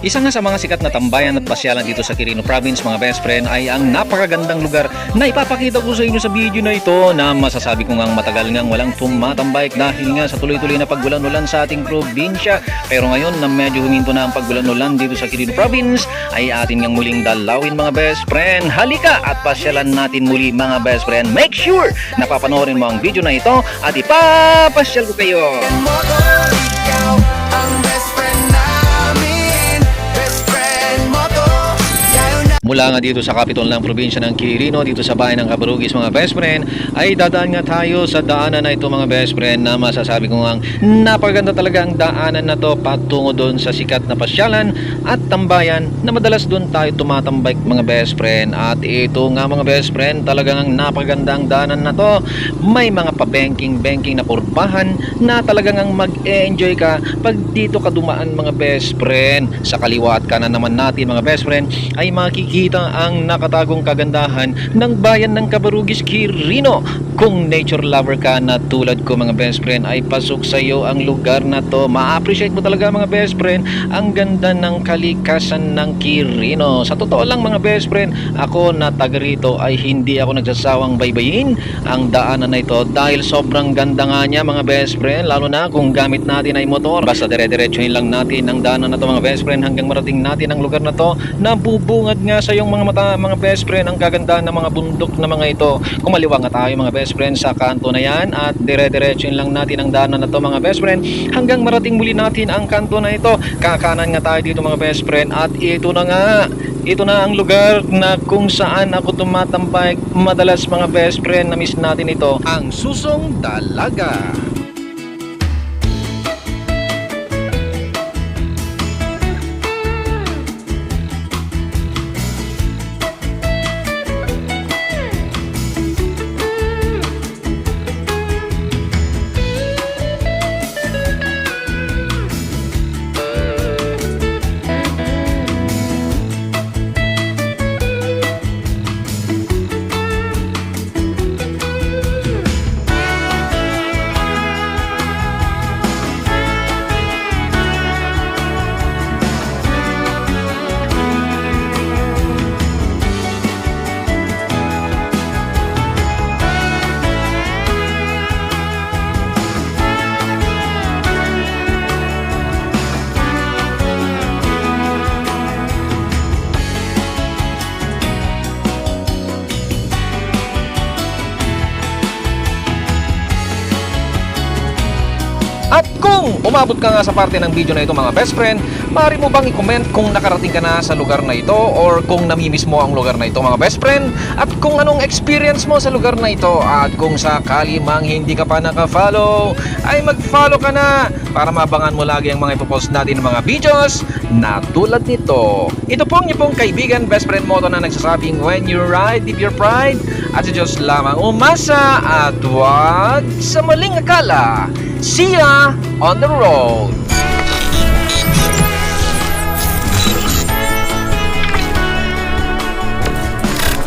Isa nga sa mga sikat na tambayan at pasyalan dito sa Quirino Province mga best friend ay ang napakagandang lugar na ipapakita ko sa inyo sa video na ito na masasabi ko ngang matagal ngang walang tumatambay dahil nga sa tuloy-tuloy na paggulan-ulan sa ating probinsya. Pero ngayon na medyo huminto na ang paggulan-ulan dito sa Quirino Province ay atin ngang muling dalawin mga best friend. Halika at pasyalan natin muli mga best friend. Make sure na papanoorin mo ang video na ito at ipapasyal ko kayo. Mula nga dito sa capital ng probinsya ng Quirino, dito sa bayan ng Cabarugis mga best friend, ay dadaan nga tayo sa daanan na ito mga best friend na masasabi ko nga napaganda talaga ang daanan na to patungo doon sa sikat na pasyalan at tambayan na madalas doon tayo tumatambay mga best friend. At ito nga mga best friend, talagang napaganda ang daanan na to. May mga pa-banking na kurbahan na talagang mag-enjoy ka pag dito ka dumaan mga best friend. Sa kaliwa at kanan naman natin mga best friend ay makikita ang nakatagong kagandahan ng bayan ng Cabarugis, Quirino. Kung nature lover ka na tulad ko mga best friend ay pasok sa iyo ang lugar na to. Ma-appreciate mo talaga mga best friend ang ganda ng kalikasan ng Quirino. Sa totoo lang mga best friend, ako na taga rito ay hindi ako nagsasawang baybayin ang daanan na ito dahil sobrang ganda nga niya mga best friend, lalo na kung gamit natin ay motor. Basta dire-diretsuhin lang natin ang daanan na to mga best friend hanggang marating natin ang lugar na to na bubungad nga sa iyong mga mata mga best friend ang kagandahan ng mga bundok na mga ito. Kumaliwa nga tayo mga best friend sa kanto na yan at dire-diretsuhin lang natin ang daanan na to mga best friend hanggang marating muli natin ang kanto na ito. Kakanan nga tayo dito mga best friend at ito na nga, ito na ang lugar na kung saan ako tumatambay madalas mga best friend. Na miss natin ito, ang Susong Dalaga. At kung umabot ka nga sa parte ng video na ito mga best friend, maaari mo bang i-comment kung nakarating ka na sa lugar na ito or kung namimiss mo ang lugar na ito mga best friend, at kung anong experience mo sa lugar na ito. At kung sakali mang hindi ka pa naka-follow, ay mag-follow ka na para mabangan mo lagi ang mga ipopost natin ng mga videos na tulad nito. Ito pong niyo pong kaibigan, best friend mo to na nagsasabing when you ride, live your pride, at sa Diyos lamang umasa at huwag sa maling akala. See ya on the road!